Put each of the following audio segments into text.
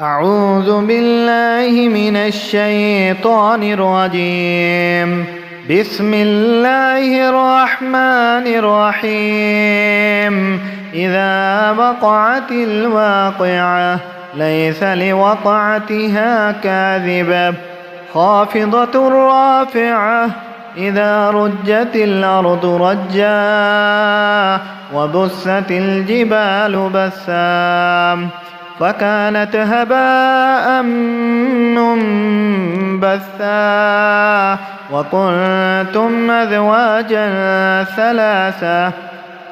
أعوذ بالله من الشيطان الرجيم. بسم الله الرحمن الرحيم. إذا وقعت الواقعة ليس لوقعتها كاذبة خافضة رافعة إذا رجت الأرض رجا وبست الجبال بسا فكانت هباء منبثا وكنتم أزواجا ثلاثة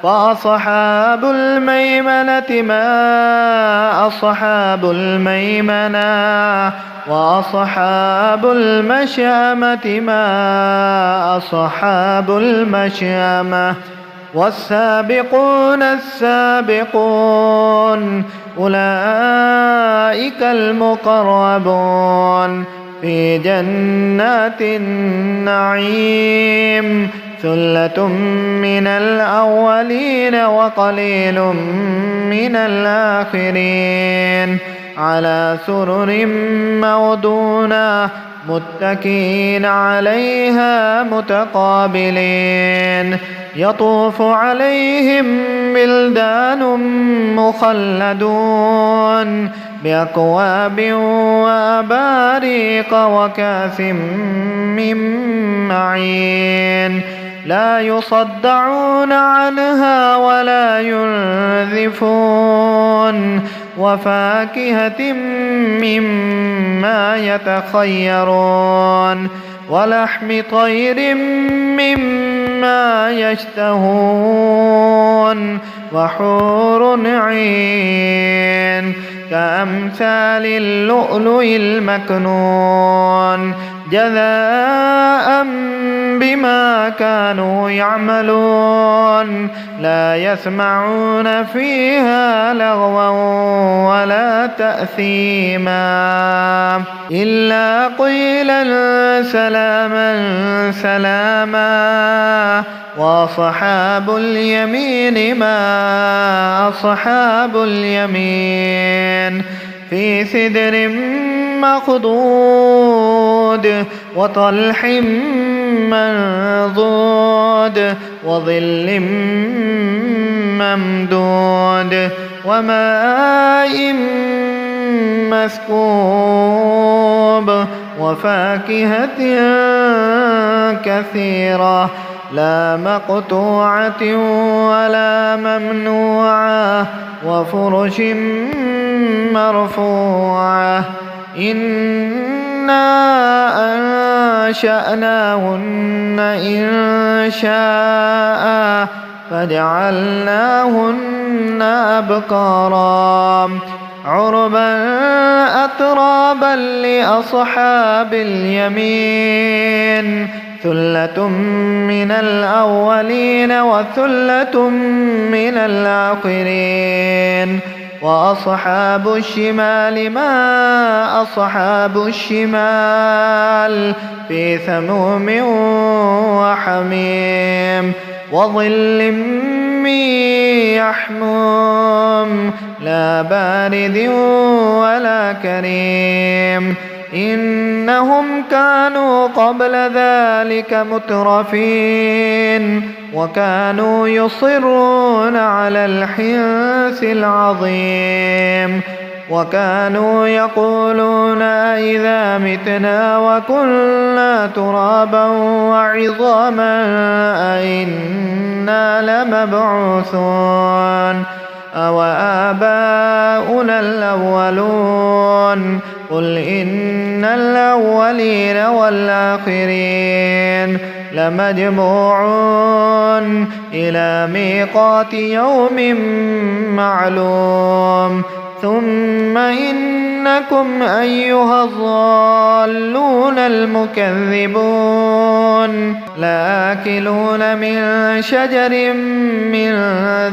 فأصحاب الميمنة ما أصحاب الميمنة وأصحاب المشأمة ما أصحاب المشأمة والسابقون السابقون أولئك المقربون في جنات النعيم ثلة من الأولين وقليل من الآخرين على سرر موضونة متكئين عليها متقابلين يطوف عليهم بلدان مخلدون بأكواب وأباريق وكأس من معين لا يصدعون عنها ولا ينزفون وفاكهة مما يتخيرون ولحم طير مما يشتهون وحور عين كأمثال اللؤلؤ المكنون جزاء بما كانوا يعملون لا يسمعون فيها لغوا ولا تأثيما إلا قيلا سلاما سلاما وأصحاب اليمين ما أصحاب اليمين في سدر مخضود وطلح منضود وظل ممدود وماء مسكوب وفاكهة كثيرة لا مقطوعة ولا ممنوعة وفرش مرفوعة إنا أنشأناهن إن شاء فجعلناهن أبكارا عربا أترابا لأصحاب اليمين ثلة من الأولين وثلة من الآخرين وأصحاب الشمال ما أصحاب الشمال في سموم وحميم وظل من يحموم لا بارد ولا كريم إنهم كانوا قبل ذلك مترفين وكانوا يصرون على الحنث العظيم وكانوا يقولون أئذا متنا وكنا ترابا وعظاما أئنا لمبعوثون أوآباؤنا الأولون قل إن الأولين والآخرين لمجموعون إلى ميقات يوم معلوم ثم إنكم أيها الضالون المكذبون لآكلون من شجر من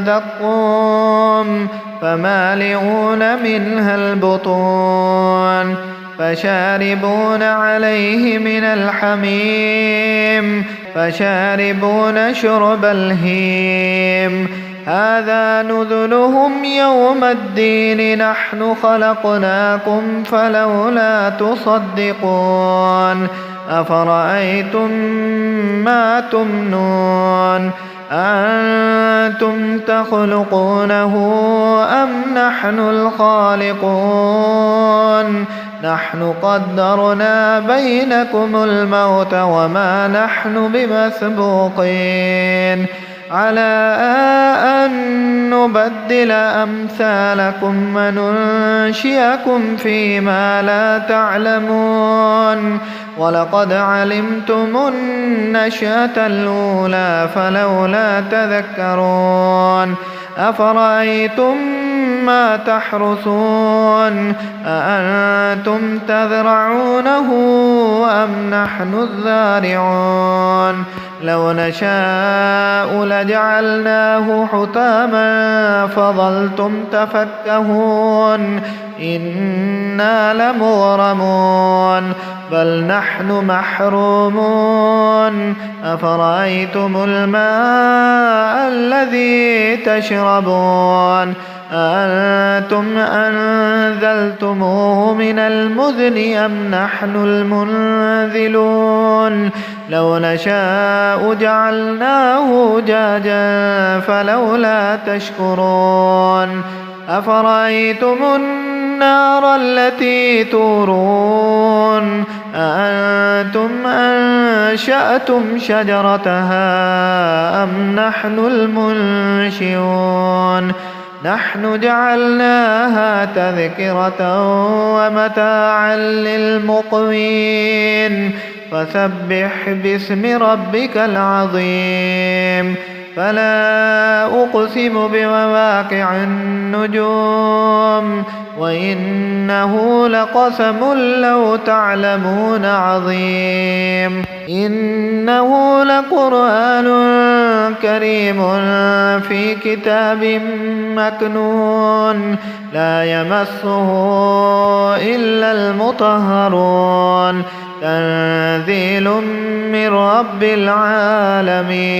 زقوم فمالئون منها البطون فشاربون عليه من الحميم فشاربون شرب الهيم هذا نزلهم يوم الدين نحن خلقناكم فلولا تصدقون أفرأيتم ما تمنون أنتم تخلقونه أم نحن الخالقون نحن قدرنا بينكم الموت وما نحن بمسبوقين على أن نبدل أمثالكم وننشئكم فيما لا تعلمون ولقد علمتم النشأة الأولى فلولا تذكرون أفرأيتم ما تحرثون أأنتم تزرعونه أم نحن الزارعون لو نشاء لجعلناه حطاما فظلتم تفكهون إنا لمغرمون بل نحن محرومون أفرأيتم الماء الذي تشربون أأنتم أنزلتموه من المزن أم نحن المنزلون لو نشاء جعلناه جاجا فلولا تشكرون أفرأيتم النار التي تورون أأنتم أنشأتم شجرتها أم نحن المنشئون نحن جعلناها تذكرة ومتاعا للمقوين فسبح باسم ربك العظيم فلا أقسم بمواقع النجوم وإنه لقسم لو تعلمون عظيم إنه لقرآن كريم في كتاب مكنون لا يمسه إلا المطهرون تنزيل من رب العالمين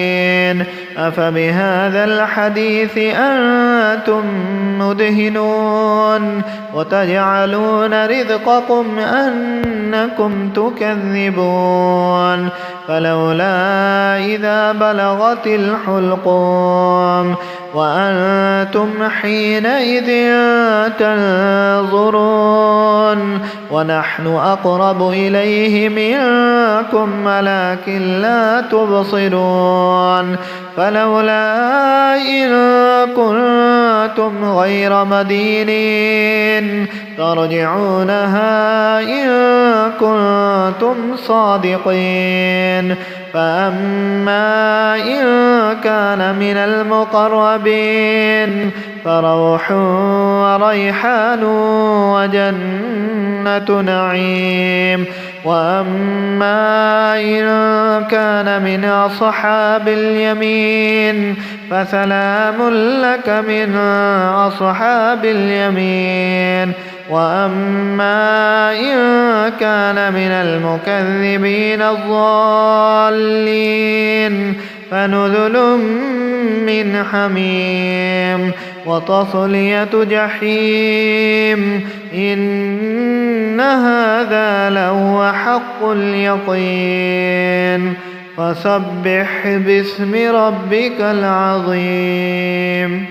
أفبهذا الحديث أنتم مدهنون وتجعلون رزقكم أنكم تكذبون فلولا إذا بلغت الحلقوم وأنتم حينئذ تنظرون ونحن أقرب إليه منكم ولكن لا تبصرون فلولا إن كنتم غير مدينين ترجعونها إن كنتم صادقين فأما إن كان من المقربين فروح وريحان وجنة نعيم وأما إن كان من أصحاب اليمين فسلام لك من أصحاب اليمين وأما إن كان من المكذبين الضالين فنزل من حميم وتصلية جحيم إن هذا لهو حق اليقين فسبح باسم ربك العظيم.